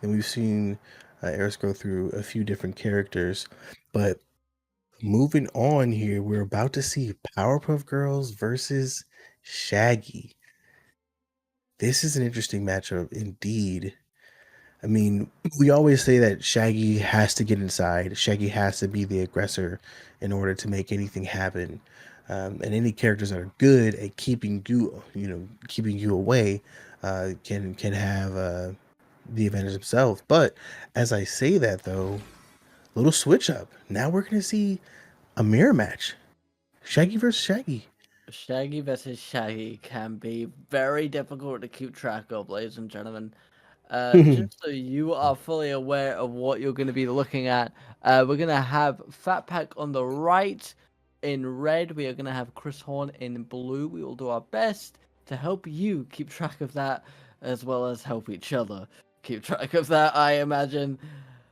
and we've seen Eris go through a few different characters. But moving on here, we're about to see Powerpuff Girls versus Shaggy. This is an interesting matchup indeed. I mean, we always say that Shaggy has to get inside. Shaggy has to be the aggressor in order to make anything happen. And any characters that are good at keeping keeping you away, can have the advantage themselves. But as I say that though, little switch up. Now we're gonna see a mirror match, Shaggy versus Shaggy. Shaggy versus Shaggy can be very difficult to keep track of, ladies and gentlemen. Just so you are fully aware of what you're going to be looking at, we're going to have Fatpac on the right in red. We are going to have Chrxhaun in blue. We will do our best to help you keep track of that, as well as help each other keep track of that, I imagine.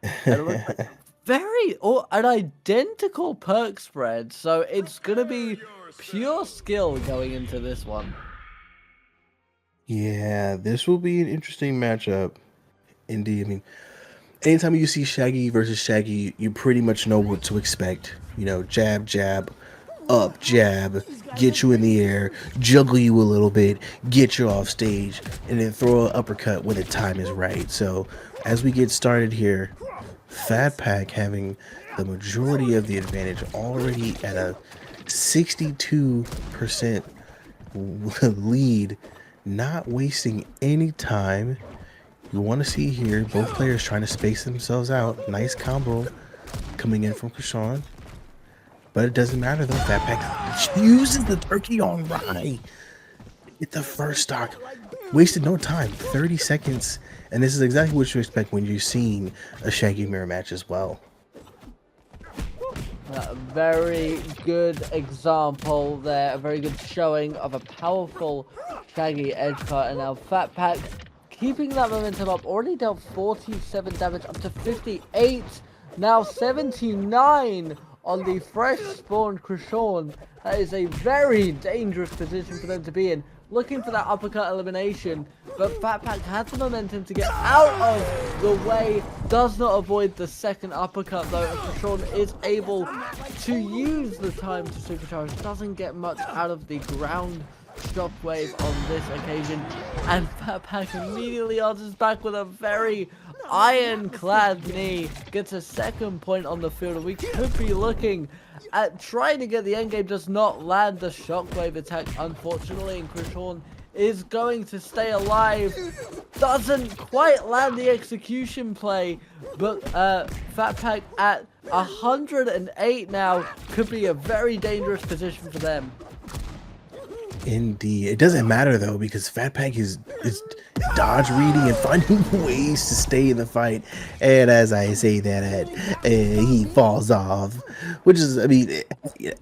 And it looks like very or an identical perk spread, so it's going to be pure skill going into this one. Yeah, this will be an interesting matchup. Indeed. I mean, anytime you see Shaggy versus Shaggy, you pretty much know what to expect. Jab, jab, up, jab, get you in the air, juggle you a little bit, get you off stage, and then throw an uppercut when the time is right. So, as we get started here, Fatpac having the majority of the advantage already at a 62% lead, not wasting any time. You want to see here both players trying to space themselves out. Nice combo coming in from Chrxhaun. But it doesn't matter though. Fatpac uses the turkey on Rye. Get the first stock. Wasted no time. 30 seconds. And this is exactly what you expect when you've seen a Shaggy mirror match as well. A very good example there. A very good showing of a powerful Shaggy edge cut. And now Fatpac keeping that momentum up. Already dealt 47 damage up to 58. Now 79 on the fresh spawned Chrxhaun. That is a very dangerous position for them to be in. Looking for that uppercut elimination, but Fatpac has the momentum to get out of the way. Does not avoid the second uppercut though. Chrxhaun is able to use the time to supercharge. Doesn't get much out of the ground shockwave on this occasion, and Fatpac immediately answers back with a very ironclad knee. Gets a second point on the field, and we could be looking at trying to get the endgame. Does not land the shockwave attack, unfortunately, and Chrxhaun is going to stay alive. Doesn't quite land the execution play, but Fatpac at 108 now could be a very dangerous position for them. Indeed. It doesn't matter though, because Fatpac is dodge reading and finding ways to stay in the fight. And as I say that, he falls off, which is, I mean,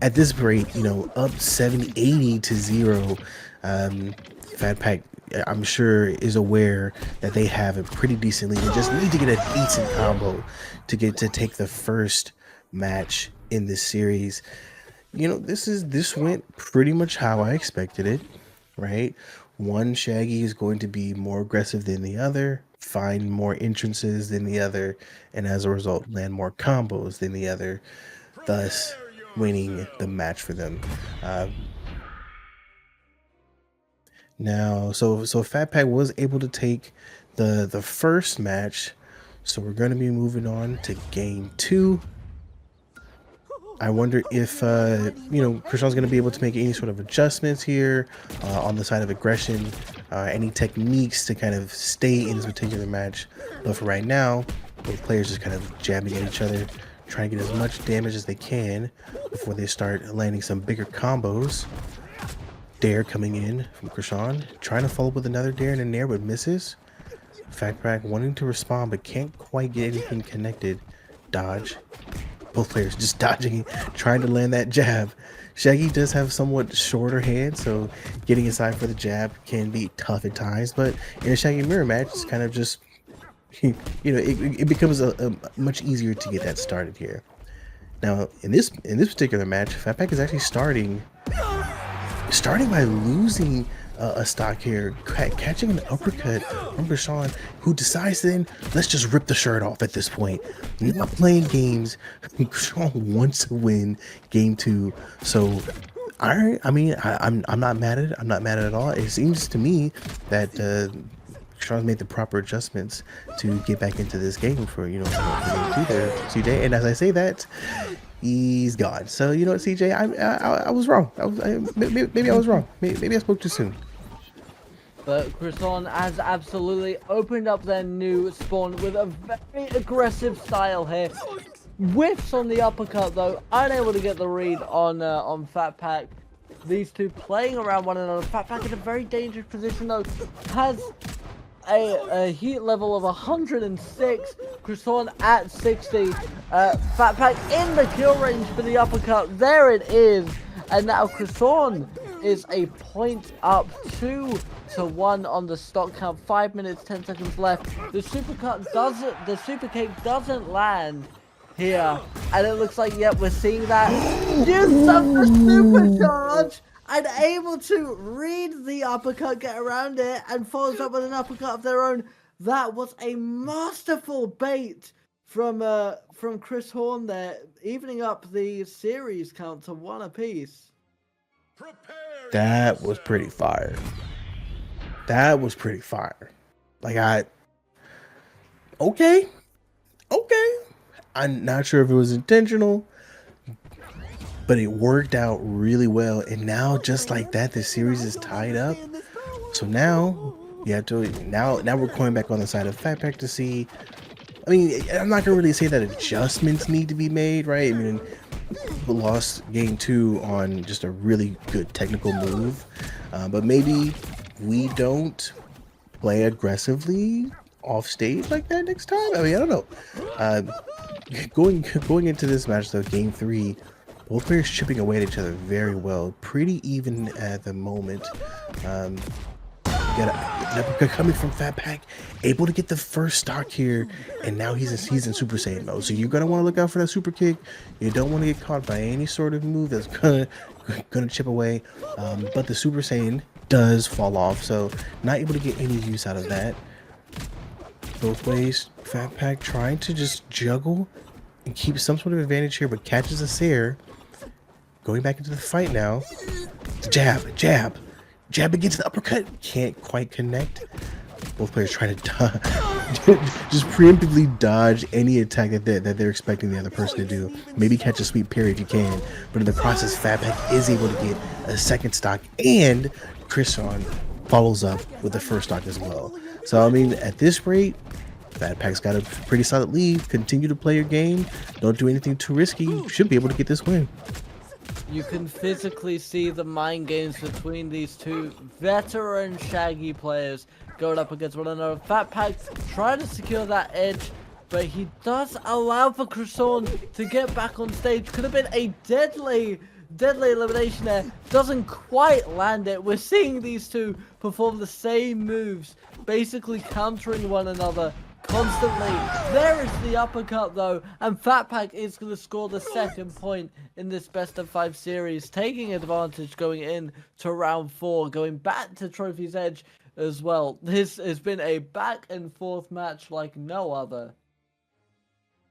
at this rate, up 70-80 to 0. Fatpac, I'm sure, is aware that they have a pretty decent lead. They just need to get a decent combo to take the first match in this series. This went pretty much how I expected it, right? One Shaggy is going to be more aggressive than the other, find more entrances than the other, and as a result, land more combos than the other, thus winning the match for them. Now, so Fatpac was able to take the first match, so we're going to be moving on to game 2. I wonder if, Chrxhaun's going to be able to make any sort of adjustments here on the side of aggression, any techniques to kind of stay in this particular match. But for right now, both players just kind of jabbing at each other, trying to get as much damage as they can before they start landing some bigger combos. Dare coming in from Chrxhaun, trying to follow up with another dare and a nair, but misses. Fatpac wanting to respond, but can't quite get anything connected. Dodge. Both players just dodging, trying to land that jab. Shaggy does have somewhat shorter hands, so getting inside for the jab can be tough at times. But in a Shaggy mirror match, it's kind of just, it becomes a much easier to get that started here. Now, in this particular match, Fatpac is actually starting by losing a stock here, catching an uppercut from Chrxhaun, who decides then, let's just rip the shirt off at this point. Not playing games. Chrxhaun wants to win game 2. So I mean, I'm not mad at it. I'm not mad at it at all. It seems to me that Chrxhaun's made the proper adjustments to get back into this game for, you know, for game 2 there, CJ. And as I say that, he's gone. So you know what, CJ, I was wrong. Maybe I was wrong. Maybe I spoke too soon. But Chrxhaun has absolutely opened up their new spawn with a very aggressive style here. Whiffs on the uppercut though, unable to get the read on Fatpac. These two playing around one another. Fatpac in a very dangerous position though, has a heat level of 106, Chrxhaun at 60. Fatpac in the kill range for the uppercut. There it is, and now Chrxhaun is a point up, 2-1 on the stock count. 5 minutes 10 seconds left. The super kick doesn't land here, and it looks like, yep, we're seeing that use of the supercharge and able to read the uppercut, get around it, and follows up with an uppercut of their own. That was a masterful bait from Chrxhaun there, evening up the series count to 1 apiece. That was pretty fire. That was pretty fire. Like okay. I'm not sure if it was intentional, but it worked out really well. And now, just like that, the series is tied up. So now you have to now we're going back on the side of Fatpac to see. I mean, I'm not gonna really say that adjustments need to be made, right? I mean, we lost game 2 on just a really good technical move, but maybe we don't play aggressively off stage like that next time. I mean, I don't know. Going into this match though, game 3, both players chipping away at each other very well, pretty even at the moment. Got an uppercut coming from Fatpac, able to get the first stock here, and now he's in Super Saiyan mode. So you're gonna want to look out for that super kick. You don't want to get caught by any sort of move that's gonna chip away. But the Super Saiyan does fall off, so not able to get any use out of that. Both ways, Fatpac trying to just juggle and keep some sort of advantage here, but catches a Sair. Going back into the fight now. Jab against the uppercut. Can't quite connect. Both players trying to just preemptively dodge any attack that they're expecting the other person to do. Maybe catch a sweet parry if you can. But in the process, Fatpac is able to get a second stock, and Chrxhaun follows up with the first stock as well. So, I mean, at this rate, Fatpac's got a pretty solid lead. Continue to play your game. Don't do anything too risky. You should be able to get this win. You can physically see the mind games between these two veteran Shaggy players going up against one another. Fatpac trying to secure that edge, but he does allow for Chrxhaun to get back on stage. Could have been a deadly elimination there. Doesn't quite land it. We're seeing these two perform the same moves, basically countering one another constantly. There is the uppercut though, and Fatpac is going to score the second point in this best of 5 series, taking advantage going in to round 4, going back to Trophy's Edge as well. This has been a back and forth match like no other.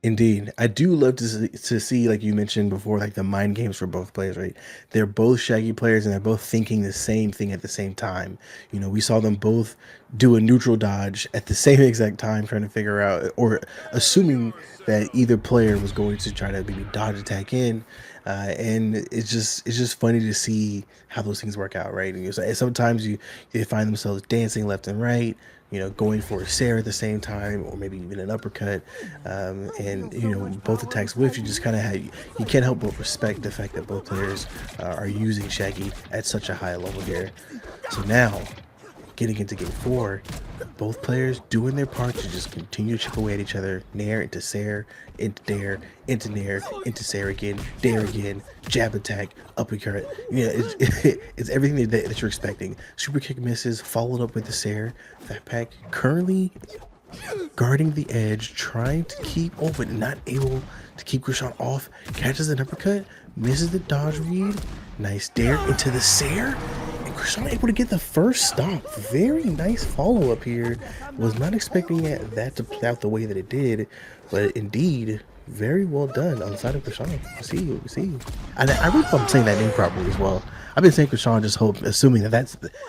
Indeed. I do love to see, like you mentioned before, like the mind games for both players, right? They're both Shaggy players and they're both thinking the same thing at the same time. You know, we saw them both do a neutral dodge at the same exact time, trying to figure out, or assuming that either player was going to try to maybe dodge attack in. And it's just funny to see how those things work out, right? And sometimes they find themselves dancing left and right, you know, going for a Sair at the same time, or maybe even an uppercut. And you know, both attacks whiff. You just kind of you can't help but respect the fact that both players are using Shaggy at such a high level here. So now, getting into game 4, both players doing their part to just continue to chip away at each other. Nair into Sair, into Dare, into Nair, into Sair again, Dare again, jab attack, uppercut. You know, it's everything that you're expecting. Super kick misses, followed up with the Sair. Fatpac currently guarding the edge, trying to keep open, not able to keep Chrxhaun off. Catches an uppercut, misses the dodge read. Nice Dare into the Sair. Chrxhaun able to get the first stop. Very nice follow-up here. Was not expecting that to play out the way that it did, but indeed, very well done on the side of Chrxhaun. We see you, we see you. I really hope I'm saying that name properly as well. I've been saying Chrxhaun, just assuming that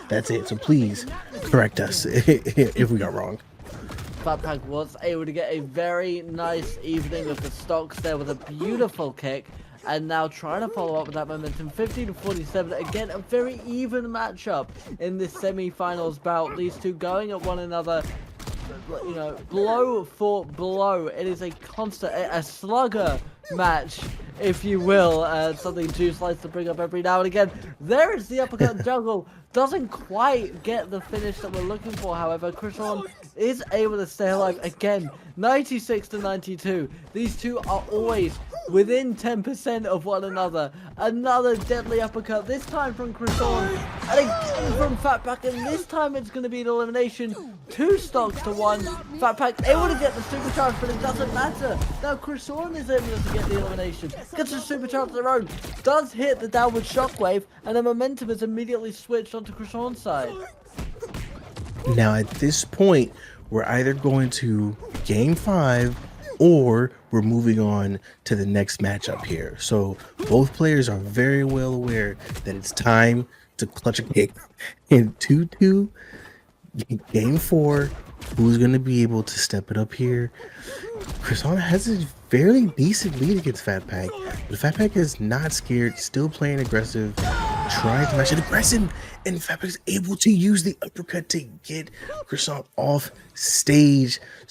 that's it. So please correct us if we got wrong. Fatpac was able to get a very nice evening with the stocks there with a beautiful kick. And now trying to follow up with that momentum, 50-47. Again, a very even matchup in this semi-finals bout. These two going at one another, you know, blow for blow. It is a constant, a slugger match, if you will. Something Juice likes to bring up every now and again. There is the uppercut juggle. Doesn't quite get the finish that we're looking for, however. Chrxhaun is able to stay alive again, 96-92. These two are always within 10% of one another. Another deadly uppercut, this time from Chrxhaun, and again from Fatpac, and this time it's going to be an elimination. 2 stocks to 1. Fatpac able to get the supercharge, but it doesn't matter. Now Chrxhaun is able to get the elimination. Gets the supercharge of their own. Does hit the downward shockwave, and the momentum is immediately switched onto Chrxhaun's side. Now at this point, we're either going to game 5 or we're moving on to the next matchup here. So both players are very well aware that it's time to clutch a kick. In 2-2, game 4, who's going to be able to step it up here? Chrxhaun has a fairly decent lead against Fatpac, but Fatpac is not scared, still playing aggressive, trying to match it aggressive, and Fatpac is able to use the uppercut to get Chrxhaun off stage.